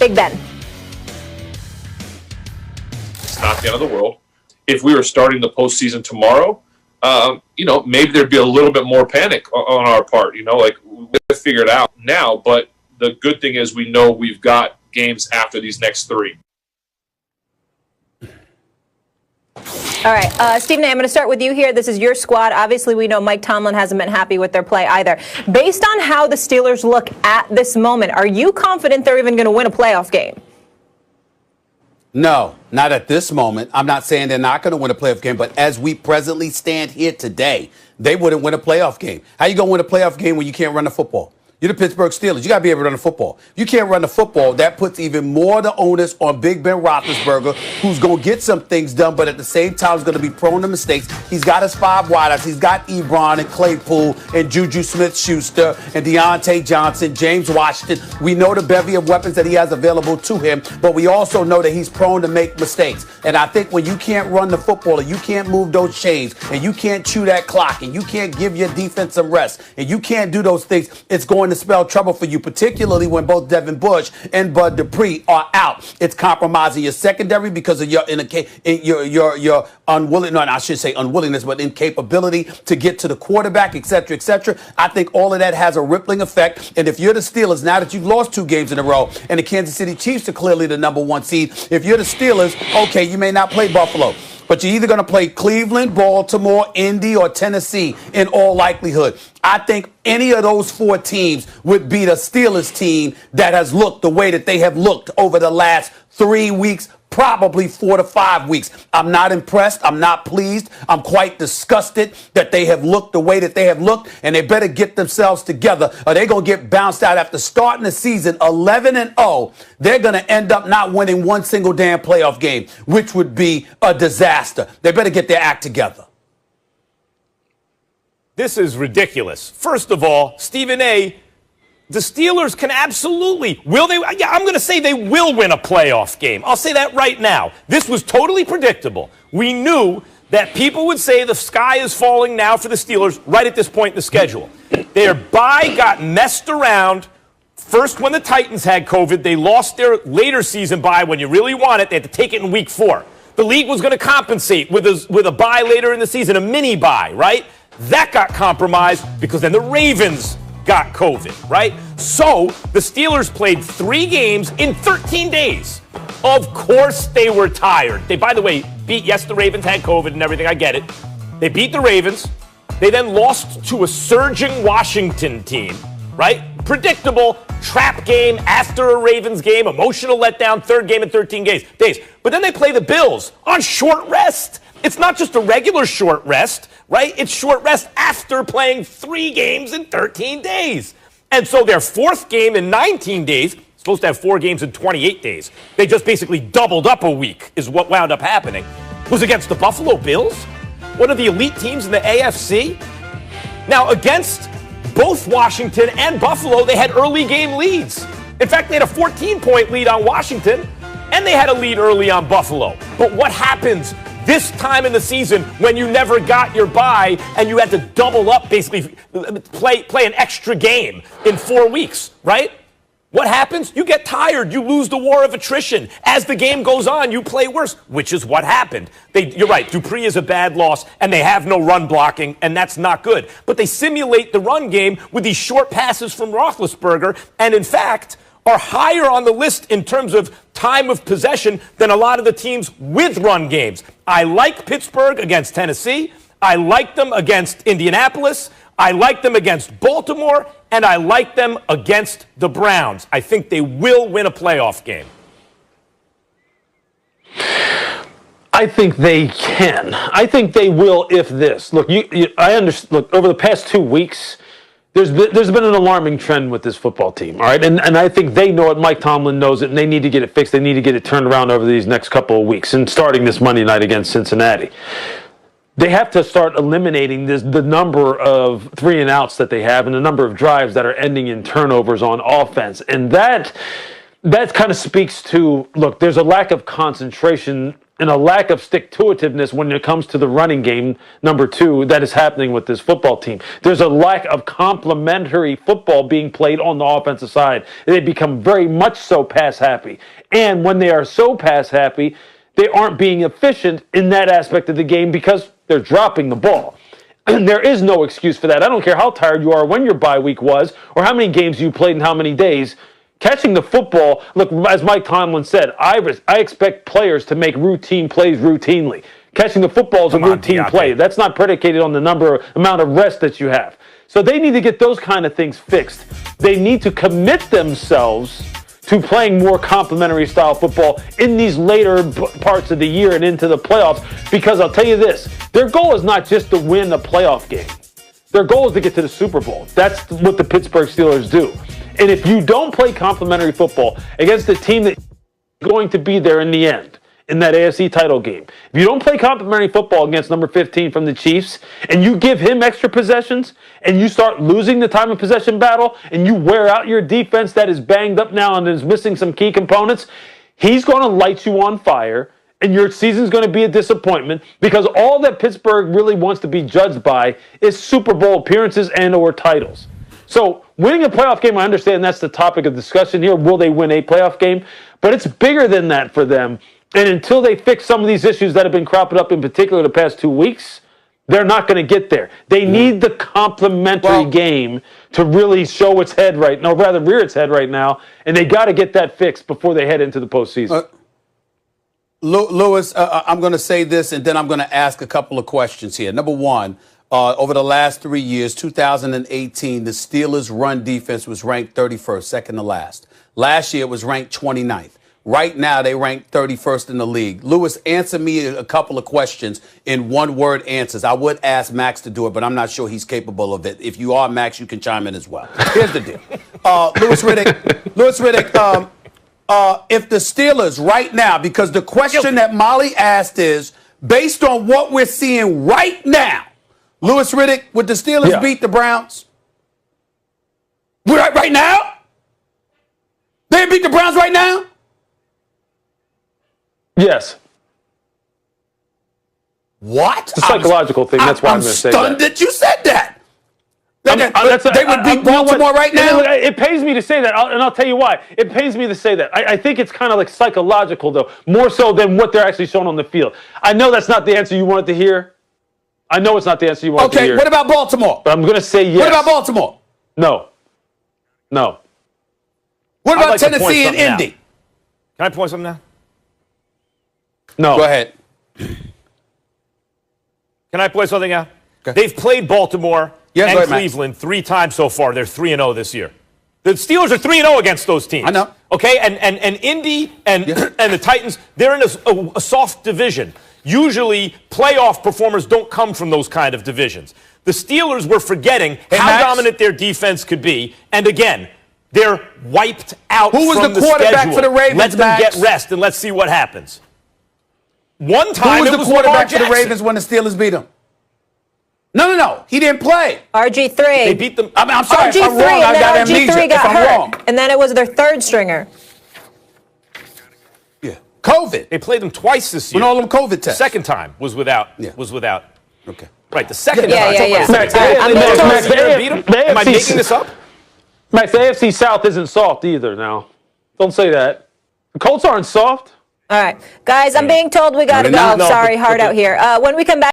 Big Ben. It's not the end of the world. If we were starting the postseason tomorrow, maybe there'd be a little bit more panic on our part. Like we have to figure it out now. But the good thing is we know we've got games after these next three. All right, Stephen A., I'm going to start with you here. This is your squad. Obviously, we know Mike Tomlin hasn't been happy with their play either. Based on how the Steelers look at this moment, are you confident they're even going to win a playoff game? No, not at this moment. I'm not saying they're not going to win a playoff game, but as we presently stand here today, they wouldn't win a playoff game. How you going to win a playoff game when you can't run the football? You're the Pittsburgh Steelers. You got to be able to run the football. If you can't run the football, that puts even more the onus on Big Ben Roethlisberger, who's going to get some things done, but at the same time is going to be prone to mistakes. He's got his 5 wideouts. He's got Ebron and Claypool and Juju Smith-Schuster and Deontay Johnson, James Washington. We know the bevy of weapons that he has available to him, but we also know that he's prone to make mistakes. And I think when you can't run the football and you can't move those chains and you can't chew that clock and you can't give your defense some rest and you can't do those things, it's going to spell trouble for you, particularly when both Devin Bush and Bud Dupree are out. It's compromising your secondary because of your unwillingness, but incapability to get to the quarterback, et cetera, et cetera. I think all of that has a rippling effect. And if you're the Steelers, now that you've lost 2 games in a row, and the Kansas City Chiefs are clearly the number 1 seed, if you're the Steelers, okay, you may not play Buffalo, but you're either going to play Cleveland, Baltimore, Indy, or Tennessee in all likelihood. I think any of those 4 teams would beat a Steelers team that has looked the way that they have looked over the last 3 weeks, probably 4 to 5 weeks. I'm not impressed. I'm not pleased. I'm quite disgusted that they have looked the way that they have looked, and they better get themselves together or they're going to get bounced out after starting the season 11-0. They're going to end up not winning one single damn playoff game, which would be a disaster. They better get their act together. This is ridiculous. First of all, Stephen A., the Steelers can absolutely, will they? Yeah, I'm going to say they will win a playoff game. I'll say that right now. This was totally predictable. We knew that people would say the sky is falling now for the Steelers right at this point in the schedule. Their bye got messed around. First, when the Titans had COVID, they lost their later season bye. When you really want it, they had to take it in week 4. The league was going to compensate with a bye later in the season, a mini bye, right? That got compromised because then the Ravens got COVID, right? So the Steelers played 3 games in 13 days. Of course they were tired. They, by the way, the Ravens had COVID and everything. I get it. They beat the Ravens. They then lost to a surging Washington team, right? Predictable trap game after a Ravens game, emotional letdown, 3rd game in 13 days. But then they play the Bills on short rest. It's not just a regular short rest, right? It's short rest after playing 3 games in 13 days. And so their 4th game in 19 days, supposed to have 4 games in 28 days. They just basically doubled up a week is what wound up happening. Was against the Buffalo Bills, one of the elite teams in the AFC. Now, against both Washington and Buffalo, they had early game leads. In fact, they had a 14-point lead on Washington, and they had a lead early on Buffalo. But what happens this time in the season when you never got your bye and you had to double up, basically play an extra game in 4 weeks, right? What happens? You get tired. You lose the war of attrition. As the game goes on, you play worse, which is what happened. You're right. Dupree is a bad loss, and they have no run blocking, and that's not good. But they simulate the run game with these short passes from Roethlisberger, and in fact, are higher on the list in terms of time of possession than a lot of the teams with run games. I like Pittsburgh against Tennessee. I like them against Indianapolis. I like them against Baltimore, and I like them against the Browns. I think they will win a playoff game. I think they can. I think they will if this. Look, I understand. Look, over the past 2 weeks, there's been an alarming trend with this football team, all right? And I think they know it. Mike Tomlin knows it, and they need to get it fixed. They need to get it turned around over these next couple of weeks, and starting this Monday night against Cincinnati. They have to start eliminating the number of 3-and-outs that they have and the number of drives that are ending in turnovers on offense. And that kind of speaks to, look, there's a lack of concentration and a lack of stick-to-itiveness when it comes to the running game, number two, that is happening with this football team. There's a lack of complementary football being played on the offensive side. They become very much so pass-happy. And when they are so pass-happy, they aren't being efficient in that aspect of the game because they're dropping the ball. And there is no excuse for that. I don't care how tired you are, when your bye week was, or how many games you played in how many days. Catching the football, look, as Mike Tomlin said, I expect players to make routine plays routinely. Catching the football is a routine play. That's not predicated on the amount of rest that you have. So they need to get those kind of things fixed. They need to commit themselves to playing more complementary style football in these later parts of the year and into the playoffs, because I'll tell you this, their goal is not just to win a playoff game. Their goal is to get to the Super Bowl. That's what the Pittsburgh Steelers do. And if you don't play complementary football against a team that's going to be there in the end, in that AFC title game, if you don't play complementary football against number 15 from the Chiefs, and you give him extra possessions, and you start losing the time of possession battle, and you wear out your defense that is banged up now and is missing some key components, he's going to light you on fire, and your season's going to be a disappointment, because all that Pittsburgh really wants to be judged by is Super Bowl appearances and or titles. So winning a playoff game, I understand that's the topic of discussion here. Will they win a playoff game? But it's bigger than that for them. And until they fix some of these issues that have been cropping up, in particular the past 2 weeks, they're not going to get there. They need the complementary game to really show its head right now, or rather rear its head right now. And they got to get that fixed before they head into the postseason. Lewis, I'm going to say this, and then I'm going to ask a couple of questions here. Number one, over the last 3 years, 2018, the Steelers' run defense was ranked 31st, second to last. Last year, it was ranked 29th. Right now, they rank 31st in the league. Lewis, answer me a couple of questions in one-word answers. I would ask Max to do it, but I'm not sure he's capable of it. If you are, Max, you can chime in as well. Here's the deal. Louis Riddick, if the Steelers right now, because the question that Molly asked is, based on what we're seeing right now, Louis Riddick, would the Steelers beat the Browns? Right now? They beat the Browns right now? Yes. What? It's a psychological thing. That's why I'm going to say that. I'm stunned that you said that. They would beat Baltimore right now? It pains me to say that, and I'll tell you why. It pains me to say that. I think it's kind of like psychological, though, more so than what they're actually showing on the field. I know that's not the answer you wanted to hear. I know it's not the answer you wanted to hear. Okay, what about Baltimore? But I'm going to say yes. What about Baltimore? No. What about Tennessee and Indy? Can I point something now? No. Go ahead. Can I point something out? They've played Baltimore and Cleveland 3 times so far. They're 3-0 this year. The Steelers are 3-0 against those teams. I know. Okay, and Indy and the Titans, they're in a soft division. Usually, playoff performers don't come from those kind of divisions. The Steelers were forgetting how dominant their defense could be, and again, they're wiped out from the schedule. Who was the quarterback for the Ravens, Let them Max? get rest, and let's see what happens. One time, Who was the quarterback for the Ravens when the Steelers beat them? No. He didn't play. RG3. They beat them. I'm sorry. RG3, If I'm wrong, I and got then RG3 amnesia. got If I'm hurt. wrong. And then it was their third stringer. Yeah. COVID. They played them twice this year. When all them COVID tests. Second time was without. Okay. Right, the second Yeah, time. yeah. Max, Am I making this up? Max, the AFC South isn't soft either now. Don't say that. The Colts aren't soft. All right. Guys, I'm being told we got to No, go. no, Sorry, hard out here. When we come back.